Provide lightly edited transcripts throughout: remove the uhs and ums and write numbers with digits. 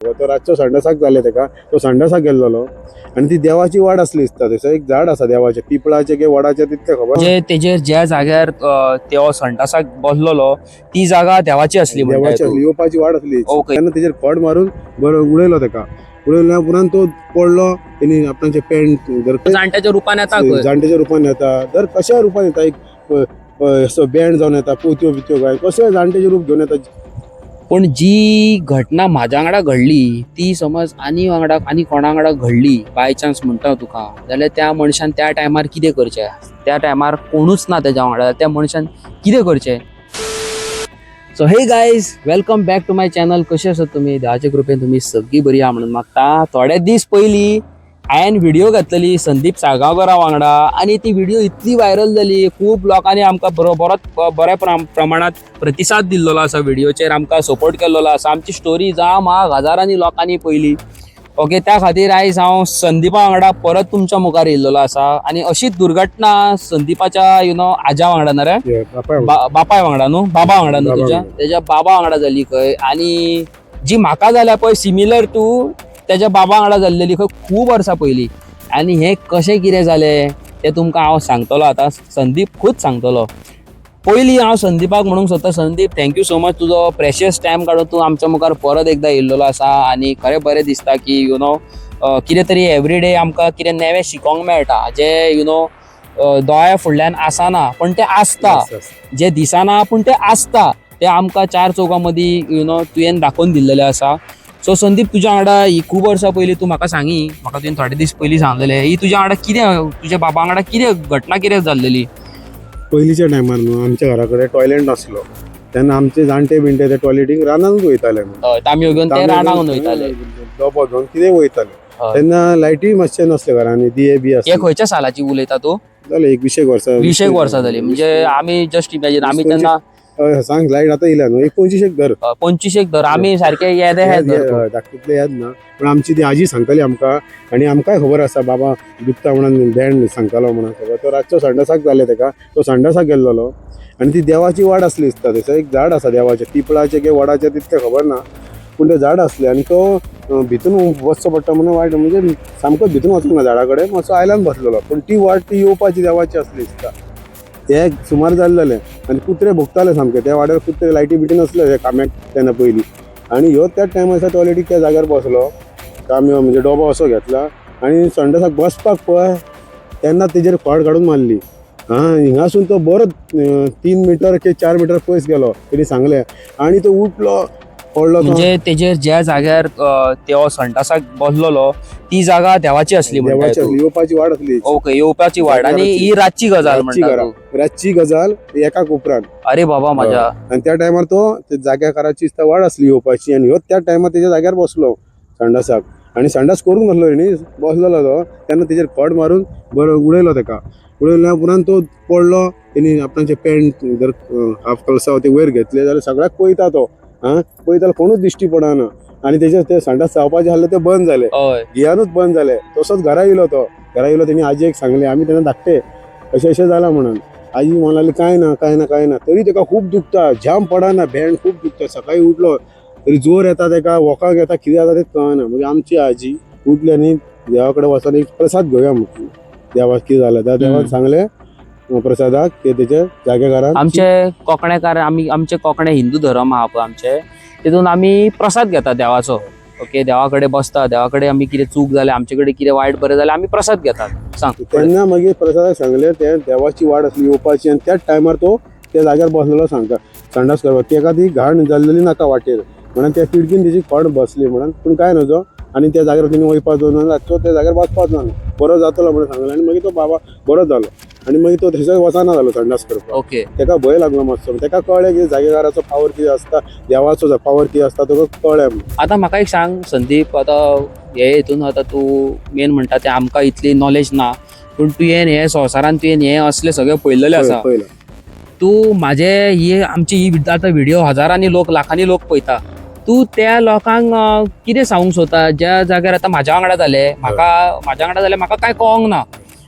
तो रातचो संडासाक जाले तेका तो संडासाक गेल्लो आणि ती देवाची वाड असली दिसता. थंयसर एक झाड आसा देवाचे पिपळाचे की वडाचे तितले खबर म्हणजे तेजेर ज्या जाग्यार तो संडासाक बसलोलो ती जागा देवाची असली म्हणटाय देवाची तूं. असली येवपाची वाड असली. ओके. तेन्ना तेजेर खड मारून बरो उडयलो तेका. उडयल्या उपरांत तो पडलो. तेणी आपणाचे पॅन्ट जर जाणट्याच्या रूपान येता खंय. जाणटेच्या रूपान येता जर कशा रूपान येता एक असो बँड जावन येता पोत्यो बित्यो काय कशे जाणटेचे रूप घेवन येता. पण जी घटना म्हाज्या वांगडा घडली ती समज आनी कोणा वांगडा घडली बाय चान्स म्हणटा तुका जाल्यार त्या मनशान त्या टायमार कितें करचें. त्या टायमार कोणूच ना तेज्या वांगडा त्या मनशान कितें करचें. So hey guys welcome back to my channel. कशे आसात तुमी. देवाच्या कृपेन तुमी सगळीं बरी आहा म्हणून मागता. थोडे दीस पयलीं हांवें व्हिडिओ घातलेली संदीप साळगांवकरा वांगडा आणि ती व्हिडिओ इतली व्हायरल जाली. खूब लोकांनी आमकां बऱ्या प्रमाणात प्रतिसाद दिल्लो आसा. व्हिडिओचेर आमकां सपोर्ट केल्लो आसा. आमची स्टोरी जाम हजारांनी लोकांनी पयली. ओके, त्या खातीर आयज हांव संदीपा वांगडा परत तुमच्या मुखार येयल्लो आसा आणि अशीच दुर्घटना संदीपाच्या आजा वांगडा ना रे बापाय वांगडा न्हू बाबा वांगडा न्हू तुझ्या तेज्या बाबा वांगडा जाली खंय. आणि जी म्हाका जाल्या पळय सिमिलर टू त्याच्या बाबा वांगडा जाल्लेली खंय खूब वर्सां पयलीं. आणि हे कशें कितें जालें ते तुमकां हांव सांगतलो आतां. संदीप खूद सांगतलो. पयलीं हांव संदीपाक म्हणूंक सोदता, संदीप थँक्यू सो मच तुजो प्रेशियस टायम काडून तूं आमच्या मुखार परत एकदां येयल्लो आसा. आनी खरें बरें दिसता की कितें तरी एवरीडे आमकां कितें नेवें शिकोंक मेळटा जे दोळ्या फुडल्यान आसना पण तें आसता. जे दिसना पूण तें आसता तें आमकां चार चौगां मदीं तुवें दाखोवन दिल्लेलें आसा. सो संदीप तुज्या वांगडा ही खूब वर्सां पयलीं तूं म्हाका सांगी म्हाका तुवें थोडे दीस पयलीं सांगलेलें ही तुज्या वांगडा कितें तुज्या बाबा वांगडा कितें घटना कितें जाल्लेली. पयलींच्या टायमार न्हू आमच्या घरा कडेन टॉयलेट नासलो. तेन्ना आमचे जाणटे बिणटे ते टॉयलेटीक रानांत वयताले. तांबयो घेवन ते रानांत वयताले. डबो घेवन कितें वयताले. तेन्ना लायटी मातशें नासले घरांनी दिये बी हे खंयच्या सालाची उलयता तूं. जाले एक 20 वर्सां 20 वर्सां जाली. म्हणजे आमी जस्ट इमॅजिन आमी तेन्ना सांग लायट आतां येयला न्हू 25 धर 25 धर आमी सारके येदे हे धर धाकटीतले याद ना. पण आमची ती आजी सांगताली आमकां आणि आमकांय खबर आसा बाबा दुखता म्हणून बँड सांगतालो म्हणून खबर. तो रातचो संडासाक जाले तेका तो संडासाक गेल्लो आणि ती देवाची वाड असली दिसता. थंयसर एक झाड आसा देवाचे पिपळाचे की वडाचे तितलें खबर ना पूण ते झाड असले आणि तो भितून वचचो पडटा म्हणून वायट म्हणजे सामकोच भितून वचूंक ना झाडा कडेन मातसो आयलान बसलेलो. पण ती वाट ती येवपाची देवाची असली दिसता. ते सुमार जाल्लेले आणि कुत्रे भोगताले सामके. त्या वाड्यार कुत्रे लायटी बिटी नसले त्या काम्याक तेन्ना पयलीं. आणि ह्यो त्याच टायमार टॉयलेटीक त्या जाग्यार बसलो. काम्यो म्हणजे डबो असो घेतला आणि संडासाक बसपाक पळय तेन्ना तेजेर खड काडून मारली. हिंगासून तो बरो 3 मीटर की 4 मीटर पयस गेलो तेणी सांगलें. आणि तो उठलो पडलो. म्हणजे तेजेर ज्या जाग्यार तो संडासाक बसलोलो ती जागा देवाची असली. देवाची असली येवपाची वाड असली. ओके, येवपाची वाड. आणि ही रातची गजाल रातची गजाल एकाक उपरांत. अरे बाबा माझ्या. आणि त्या टायमार तो जाग्याकाराची वाड असली येवपाची आणि ह्यो त्या टायमार तेज्या जाग्यार बसलो संडासाक. आणि संडास करून बसलो न्ही बसलेलो तो तेन्ना तेजेर खड मारून बरो उडयलो तेका. उडयल्या उपरांत तो पडलो. तेणी आपणाचे पॅन्ट जर हाफ कळसा ते वयर घेतले जाल्यार सगळ्याक पळयता तो. पळयताल्यार कोणूच दिश्टी पडना. आणि तेजे ते संडास जावपाचे आसले ते बंद जाले. गियानूच बंद जाले. तसोच घरा येयलो तो. घरा येयलो तेणी आजयेक सांगले. आमी तेन्ना धाकटे अशें जालां म्हणून. आजी म्हणाली काय ना तरी तेका खूब दुखता. जाम पडना बँड खूब दुखता. सकाळी उठलो तरी जोर येता तेका वोकाक येता कितें जाता तें कळना. म्हणजे आमची आजी उठली आनी देवा कडेन वचून एक प्रसाद घेवया म्हटली. देवाक कितें जालें त्या देवाक सांगलें प्रसादाक ते तेजे जाग्याकाराक. आमचे कोंकणीकार आमचे कोंकणी हिंदू धर्म आहा पळय आमचे तितून आमी प्रसाद घेता देवाचो. ओके, देवा कडेन बसता. देवा कडेन आमी कितें चूक जालें आमचे कडेन कितें वायट बरें जालें आमी प्रसाद घेतात. सांग. तेन्ना मागीर प्रसादाक सांगलें ते देवाची वाड असली येवपाची आणि त्याच टायमार तो त्या जाग्यार बसलेलो सांगता संडास करपाक. तेका ती घाण जाल्लेली नाका वाटेर म्हणून त्या पिडकीन तेजी खड बसली म्हणून. पूण काय नजो आणि त्या जाग्यार तेणी वयपाचो ना रातचो त्या जाग्यार वचपाचो ना. बरो जातलो म्हणून सांगलें. आणि मागीर तो बाबा बरो जालो. आणि मागीर तो थंयसर वचना जालो संडास करपाक. ओके, तेका भंय लागलो मातसो. तेका कळ्ळें की जागेकाराचो पावर कितें आसता देवाचो पावर कितें आसता तो कळ्ळें. आतां म्हाका एक सांग संदीप. आतां हे हितून आतां तूं मेन म्हणटा तें आमकां इतली नॉलेज ना पूण तुवें हे संवसारान तुवें हे असले सगळे पळयलेले आसा. तूं ही आमची आतां व्हिडिओ हजारांनी लोक लाखांनी लोक पळयता. तूं त्या लोकांक कितें सांगूंक सोदता ज्या जाग्यार आतां म्हाज्या वांगडा जालें म्हाका काय कळोंक ना.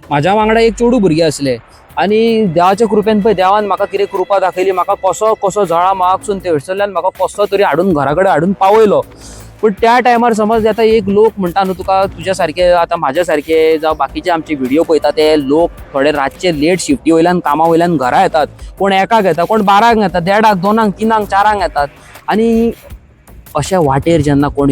म्हाज्या वांगडा एक चेडूं भुरगें आसलें आणि देवाच्या कृपेन पळय देवान म्हाका कितें कृपा दाखयली. म्हाका कसो जळा मागसून ते हडसरल्यान म्हाका कसो तरी हाडून घरा कडेन हाडून पावयलो. पण त्या टायमार समज आता एक लोक म्हणटा न्हू तुका तुझ्या सारखे आता माझ्या सारखे जावं बाकीचे आमचे व्हिडिओ पळयता ते लोक थोडे रातचे लेट शिफ्टी वयल्यान कामा वयल्यान घरा येतात, कोण एकाक येता, कोण 12 येता, 1:30, 2, 3, 4 येतात. आणि अशा वाटेर जेन्ना कोण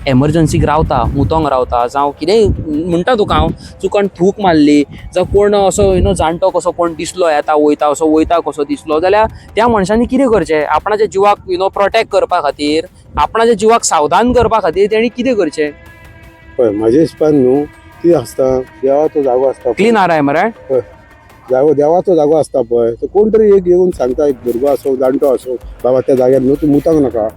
एमर्जन्सीक रावता, मुतोंग रावता, जावं कितेंय म्हणटा तुका हांव चुकून थूक मारली, जावं कोण असो जाणटो कसो कोण दिसलो येता वयता कसो दिसलो, जाल्यार त्या मनशांनी कितें करचें? आपणाच्या जिवाक प्रोटेक्ट करपा खातीर, आपणाच्या जिवाक सावधान करपा खातीर तेणी कितें करचें? पळय म्हाज्या हिसपान न्हू कितें आसता, देवाचो जागो आसता क्लीन आर मरे देवाचो जागो आसता पळय, तो कोण तरी एक येवन सांगता, एक भुरगो आसो जाणटो आसो, बाबा त्या जाग्यार न्हू तूं मुतांक नाका,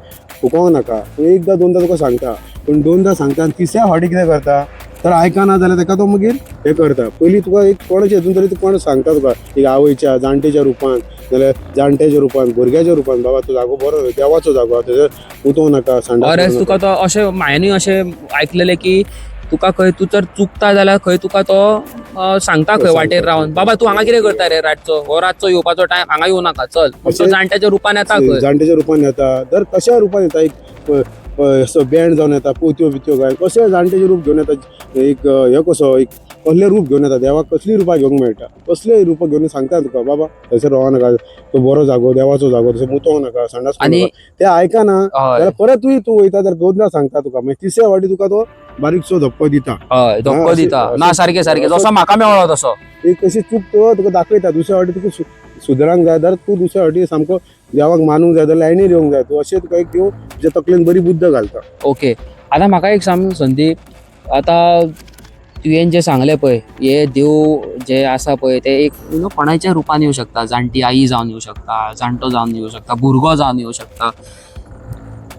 फुकोंक नाका. तो एकदां 2दा तुका सांगता, पूण 2दा सांगता आनी 3ऱ्या फावटी कितें करता तर आयकना जाल्यार ताका तो मागीर हें करता. पयलीं तुका एक कोणाचें हितून तरी कोण सांगता तुका, एक आवयच्या जाणटेच्या रुपान नाल्यार जाणट्याच्या रुपान भुरग्याच्या रुपान, बाबा तो जागो बरो देवाचो जागो, थंयसर मुतोंक नाका, ऑरेस तुका तो अशें हांवेंनी अशें आयकलेलें की तुका खंय तूं जर चुकता जाल्यार खंय तुका तो सांगता खंय वाटेर रावन, बाबा तूं हांगा कितें करता रे रातचो, हो रातचो येवपाचो टायम, हांगा येवं नाका, चल. तो जाणट्याच्या रुपान येता खंय, जाणट्याच्या रुपान येता, दर कशा रुपान येता, एक असो बँड जावन येता, पोत्यो बित्यो घालून कशें जाणटेचे रूप घेवन येता, एक हे कसो एक कसलें रूप घेवन येता, देवाक कसली रुपां घेवंक मेळटा, कसलें रुपां घेवन सांगता तुका, बाबा थंयसर रावं नाका, तो बरो जागो देवाचो जागो, थंयसर मुतोंक नाका, संडास आनी ते आयकना जाल्यार परतूय तूं वयता जाल्यार 2दा सांगता तुका, मागीर 3ऱ्या फावटी तुका तो बारीकसो धक्को दिता. हय धक्को दिता ना, सारकें सारकें जसो म्हाका मेळ्ळो तसो. एक कशी चूक तो तुका दाखयता, 2ऱ्या फावटी तुका सुदरांक जाय जाल्यार तूं 2ऱ्या फावटी सामको देवाक मानूंक जाय जाल्यार लायनीर येवंक जाय, तूं अशें तुका एक देव तुज्या तकलेन बरी बुद्ध घालता. ओके, आतां म्हाका एक सांग संदीप, आतां तुवें जें सांगलें पळय, हे देव जे आसा पळय ते एक कोणाच्या रुपान येवं शकता, जाणटी आई जावन येवं शकता, जाणटो जावन येवं शकता, भुरगो जावन येवं शकता.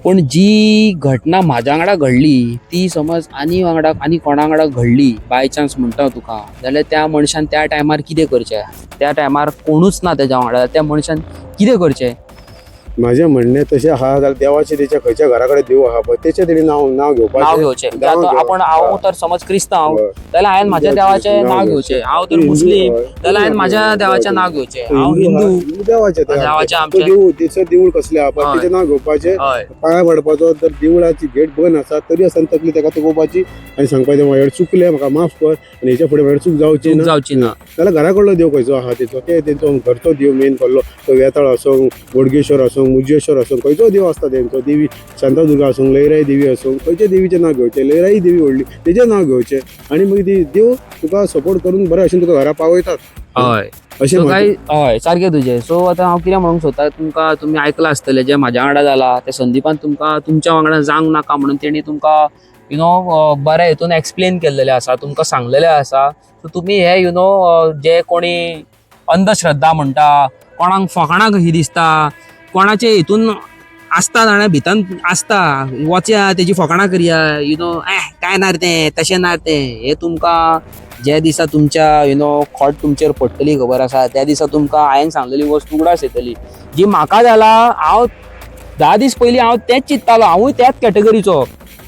पण जी घटना म्हाज्या वांगडा घडली ती समज आनी कोणा वांगडा घडली बाय चान्स म्हणटा तुका, जाल्यार त्या मनशान त्या टायमार कितें करचें? त्या टायमार कोणूच ना तेज्या वांगडा, त्या मनशान कितें करचें? माझे म्हणणे तशें आहा जाल्यार देवाचे तेच्या खंयच्या घरा कडेन देव आहा पळय तेचें तेणी नांव घेवचें. आपण हांव तर समज क्रिस्तांव जाल्यार हांवें म्हाज्या देवाचें नांव घेवचें, हांव तर मुस्लीम जाल्यार हांवें म्हाज्या देवाचें नांव घेवचें, हांव हिंदू देवाचें आमचें देवूळ कसलें आहा पळय तेचें नांव घेवपाचें, पांयां पडपाचो, तर देवळाची गेट बंद आसा तरी आसतना तकली तेका तोपोवपाची आनी सांगपाचें म्हाजे चुकलें, म्हाका माफ कर, आनी हेच्या फुडें म्हाजे चूक जावची ना. जाल्यार घरा कडलो देव खंयचो आहा तेचो, तेंचो घरचो देव मेन कहलो, तो वेताळ आसूं, बोडगेश्वर आसूं, मुजेश्वर आसूं, खंयचो देव आसता तेंचो, देवी शांतादुर्गा आसूं, लयराई देवी आसूं, खंयच्या देवीचें नांव घेवचें, लयराई देवी व्हडली तेचें नांव घेवचें, आनी मागीर ती देव तुका सपोर्ट करून बरें भशेन तुका घरा पावयतात. हय अशें हय सारकें तुजें. सो आतां हांव कितें म्हणूंक सोदता, तुमकां तुमी आयकलां आसतलें जें म्हाज्या वांगडा जालां तें संदिपान तुमकां तुमच्या वांगडा जावंक नाका म्हणून तेणी तुमकां बऱ्या हितून एक्सप्लेन केल्लेलें आसा, तुमकां सांगलेलें आसा. सो तुमी हे जे कोणी अंधश्रद्धा म्हणटा, कोणाक फकाणां कशी दिसता, कोणाचे हितून आसता जाणा भितन आसता, वचया तेजी फकाणां करया, काय ना तें तशें ना तें, हे तुमकां ज्या दिसा तुमच्या खोट तुमचेर पडटली खबर आसा त्या दिसा तुमकां हांवें सांगलेली वस्त उगडास येतली. जी म्हाका जाला, हांव 10 दीस पयलीं हांव तेंच चिंत्तालो, हांवूय त्याच कॅटेगरीचो,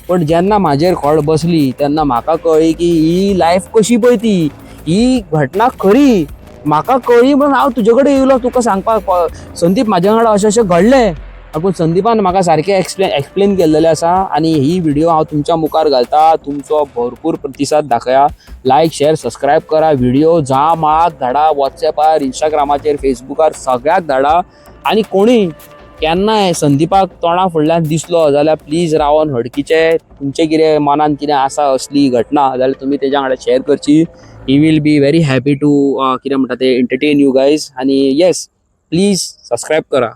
पण जेन्ना म्हाजेर खोट बसली तेन्ना म्हाका कळ्ळी की ही लायफ कशी पळय ती, ही घटना खरी म्हाका कळ्ळी. म्हणून हांव तुजे कडेन येयलो तुका सांगपाक, संदीप म्हाज्या वांगडा अशें घडलें. पूण संदिपान म्हाका सारकें एक्सप्लेन केल्लेलें आसा आनी ही व्हिडिओ हांव तुमच्या मुखार घालता. तुमचो भरपूर प्रतिसाद दाखया, लायक शेअर सबस्क्रायब करा, व्हिडिओ माग धाडा, वॉट्सॅपार, इंस्टाग्रामाचेर, फेसबुकार सगळ्याक धाडा. आनी कोणी केन्नाय संदिपाक तोंडा फुडल्यान दिसलो जाल्यार प्लीज रावन हडकीचे, तुमचे कितें मनान कितें आसा असली घटना जाल्यार तुमी तेज्या वांगडा शेअर करची. ही will be very happy to कितें म्हणटा ते एंटरटेन यू गायज. आनी येस प्लीज सबस्क्रायब करा.